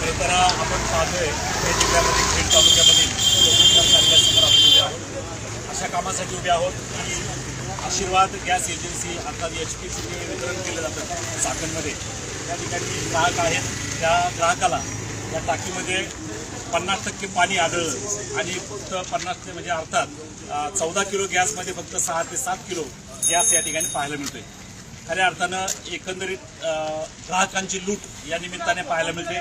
तर आपण पाहतोय हे जिल्ह्यामध्ये खेड तालुक्यामध्ये लोकांच्या कार्यालयासमोर आपण उभे आहोत. अशा कामासाठी उभे आहोत की आशीर्वाद गॅस एजन्सी अर्थात HPC वितरण केलं जातं चाकणमध्ये. त्या ठिकाणी ग्राहक आहेत, त्या ग्राहकाला या टाकीमध्ये 50% पाणी आढळलं आणि फक्त 50 म्हणजे अर्थात 14 किलो गॅसमध्ये फक्त 6 ते 7 किलो गॅस या ठिकाणी पाहायला मिळतोय. खऱ्या अर्थानं एकंदरीत ग्राहकांची लूट या निमित्ताने पाहायला मिळते.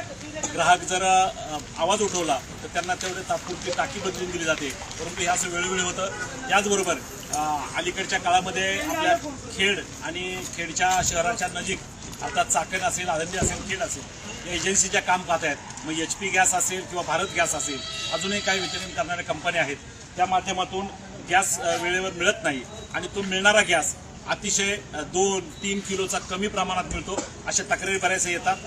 ग्राहक जर आवाज उठवला तर त्यांना तेवढे तात्पुरती टाकी बदलून दिली जाते, परंतु हे असं वेळोवेळी होतं. त्याचबरोबर अलीकडच्या काळामध्ये आपल्या खेड आणि खेडच्या शहराच्या नजीक अर्थात चाकण असेल, आळंदी असेल, खेड असेल या एजन्सीच्या काम पाहत आहेत. मग HP गॅस असेल किंवा भारत गॅस असेल, अजूनही काही वितरण करणाऱ्या कंपन्या आहेत. त्या माध्यमातून गॅस वेळेवर मिळत नाही आणि तो मिळणारा गॅस अतिशय 2-3 किलोचा कमी प्रमाणात मिळतो. अशा तक्रारी बऱ्याचशा येतात.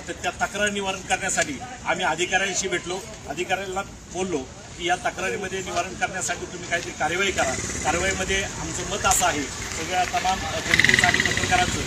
तर त्या तक्रार निवारण करण्यासाठी आम्ही अधिकाऱ्यांशी भेटलो. अधिकाऱ्यांना बोललो की या तक्रारीमध्ये निवारण करण्यासाठी तुम्ही काहीतरी कार्यवाही करा. कारवाईमध्ये आमचं मत असं आहे सगळ्या तमाम जनतेचं आणि पत्रकारांचं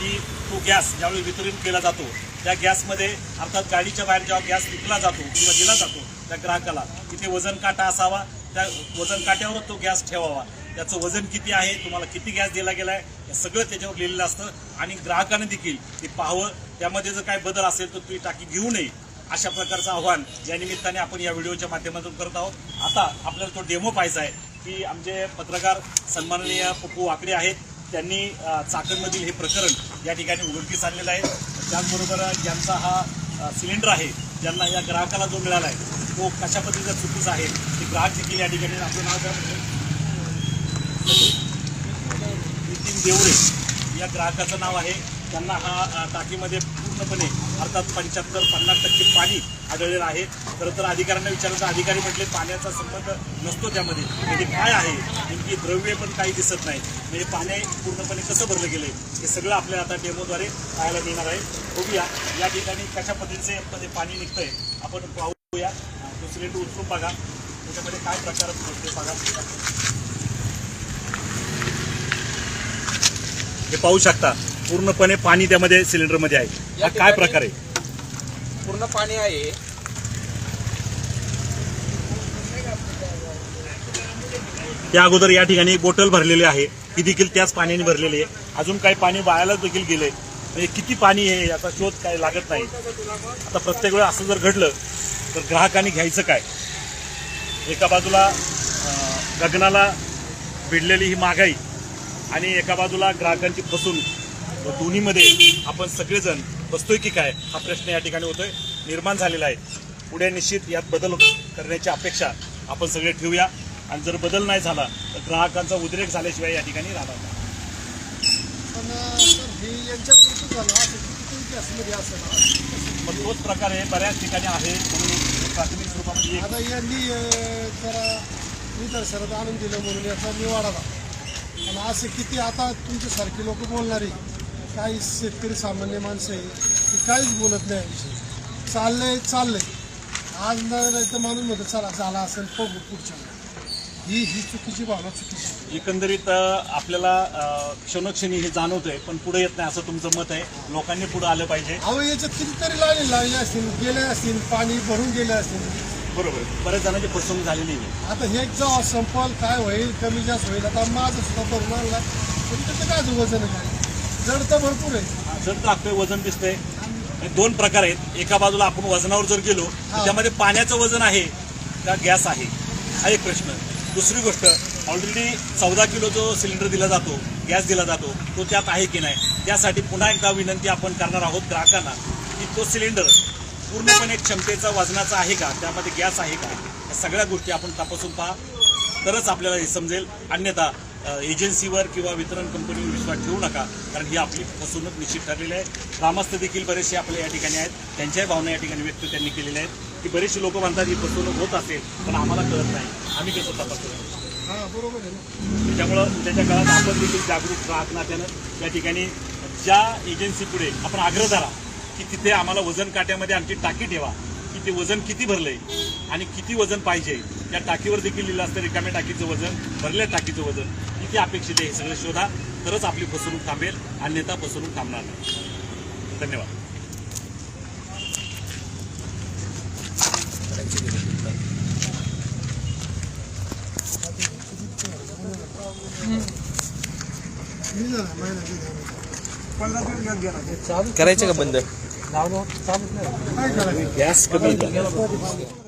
की तो गॅस ज्यावेळी वितरित केला जातो त्या गॅसमध्ये अर्थात गाडीच्या बाहेर जेव्हा गॅस विकला जातो किंवा दिला जातो त्या ग्राहकाला तिथे वजन काटा असावा. त्या वजन काट्यावरच तो गॅस ठेवावा. त्याचं वजन किती आहे, तुम्हाला किती गॅस दिला गेला आहे, हे सगळं त्याच्यावर लिहिलेलं असतं आणि ग्राहकाने देखील ते पाहावं. त्यामध्ये जर काही बदल असेल तर ती टाकी घेऊ नये. अशा प्रकारचं आव्हान या निमित्ताने आपण या व्हिडिओच्या माध्यमातून करत आहोत. आता आपल्याला तो डेमो पाहायचा आहे की आमचे पत्रकार सन्माननीय पप्पू वाकडे आहेत. त्यांनी चाकणमधील हे प्रकरण या ठिकाणी उघडकीस आणलेलं आहे. त्याचबरोबर ज्यांचा हा सिलेंडर आहे, ज्यांना या ग्राहकाला जो मिळाला आहे तो कशा पद्धतीचा चुकीचा आहे ते ग्राहक देखील या ठिकाणी आपलं नाव द्या. नितीन देवरे या ग्राहकाचं नाव आहे. त्यांना हा टाकीमध्ये पूर्णपणे अर्थात 50% पाणी आढळलेलं आहे. खरं तर अधिकाऱ्यांना विचारलं तर अधिकारी म्हटले पाण्याचा संबंध नसतो त्यामध्ये. म्हणजे काय आहे नेमकी द्रव्य पण काही दिसत नाही. म्हणजे पाणी पूर्णपणे कसं भरलं गेलं हे सगळं आपल्याला आता डेमोद्वारे पाहायला मिळणार आहे. बघूया या ठिकाणी कशा पद्धतीचे पाणी निघतंय आपण पाहूया. तो सिलेंडर उचलून बघा, त्याच्यामध्ये काय प्रकार होते बघा. हे पाहू शकता पूर्णपणे पाणी त्यामध्ये सिलेंडरमध्ये आहे. हा काय प्रकार आहे? पूर्ण पाणी आहे. त्या अगोदर या ठिकाणी बोटल भरलेली आहे, ती देखील त्याच पाण्याने भरलेली आहे. अजून काही पाणी वायाला देखील गेले. म्हणजे किती पाणी आहे याचा शोध काय लागत नाही. आता प्रत्येक वेळा असं जर घडलं तर ग्राहकांनी घ्यायचं काय? एका बाजूला गगनाला भिडलेली ही महागाई आणि एका बाजूला ग्राहकांची फसवणूक. दोन्हीमध्ये आपण सगळेजण बसतोय की काय हा प्रश्न या ठिकाणी होतोय, निर्माण झालेला आहे. पुढे निश्चित यात बदल करण्याची अपेक्षा आपण सगळे ठेवूया आणि जर बदल नाही झाला तर ग्राहकांचा उद्रेक झाल्याशिवाय या ठिकाणी राहणार नाही. पण तोच प्रकार आहे बऱ्याच ठिकाणी आहे. म्हणून प्राथमिक स्वरूपामध्ये आता यांनी जरा निदर्शनात आणून दिलं म्हणून याचा निवाडा आणि असे किती आता तुमच्यासारखे लोक बोलणारे काही शेतकरी सामान्य माणसं आहे की काहीच बोलत नाही याविषयी. चाललंय आज नाही तर माणूस म्हणतो चला झाला असेल बघू पुढच्या. ही चुकीची भावना चुकीची. एकंदरीत आपल्याला क्षणोक्षणी हे जाणवतंय पण पुढे येत नाही असं तुमचं मत आहे. लोकांनी पुढे आलं पाहिजे. अहो याच्यात कितीतरी लाईन लागले असतील, गेले असतील, पाणी भरून गेले असतील. बरोबर, बऱ्याच जणांची फसवणूक झालेली आहे. आता हे जेव्हा संपल काय होईल, कमी जास्त होईल. आता माझं सुद्धा भरून आणला पण त्याचं काय वजन आहे? जड तर भरपूर आहे. जड तर आपलं वजन दिसतंय. दोन प्रकार आहेत. एका बाजूला आपण वजनावर जर गेलो तर त्यामध्ये पाण्याचं वजन आहे का गॅस आहे हा एक प्रश्न. दुसरी गोष्ट ऑलरेडी 14 किलो जो सिलेंडर दिला जातो, गॅस दिला जातो, तो त्यात आहे की नाही. त्यासाठी पुन्हा एकदा विनंती आपण करणार आहोत ग्राहकांना की तो सिलेंडर पूर्णपणे क्षमतेचा वजनाचा आहे का, त्यामध्ये गॅस आहे का, या सगळ्या गोष्टी आपण तपासून पहा तरच आपल्याला हे समजेल. अन्यथा एजन्सीवर किंवा वितरण कंपनीवर विश्वास ठेवू नका, कारण ही आपली फसवणूक निश्चित ठरलेली आहे. ग्रामस्थ देखील बरेचसे आपल्या या ठठिकाणी आहेत, त्यांच्याही भावना या ठिकाणी व्यक्त त्यांनी केलेल्या आहेत की बरेचसे लोक म्हणतात ही फसवणूक होत असेल पण आम्हाला कळत नाही, आम्ही कसं तपासतो. बरोबर आहे. त्याच्यामुळं उद्याच्या काळात आपण देखील जागरूक ग्राहक नात्यानं या ठिकाणी ज्या एजन्सीपुढे आपण आग्रह धरा की तिथे आम्हाला वजन काट्यामध्ये आमची टाकी ठेवा की ते वजन किती भरलंय आणि किती वजन पाहिजे. त्या टाकीवर देखील लिहिलं असतं रिकाम्या टाकीचं वजन, भरल्या टाकीचं वजन किती अपेक्षित आहे हे सगळं शोधा, तरच आपली फसवणूक थांबेल, अन्यथा फसवणूक थांबणार नाही. धन्यवाद. करायचं का बंद? काय करायचं गॅस कमी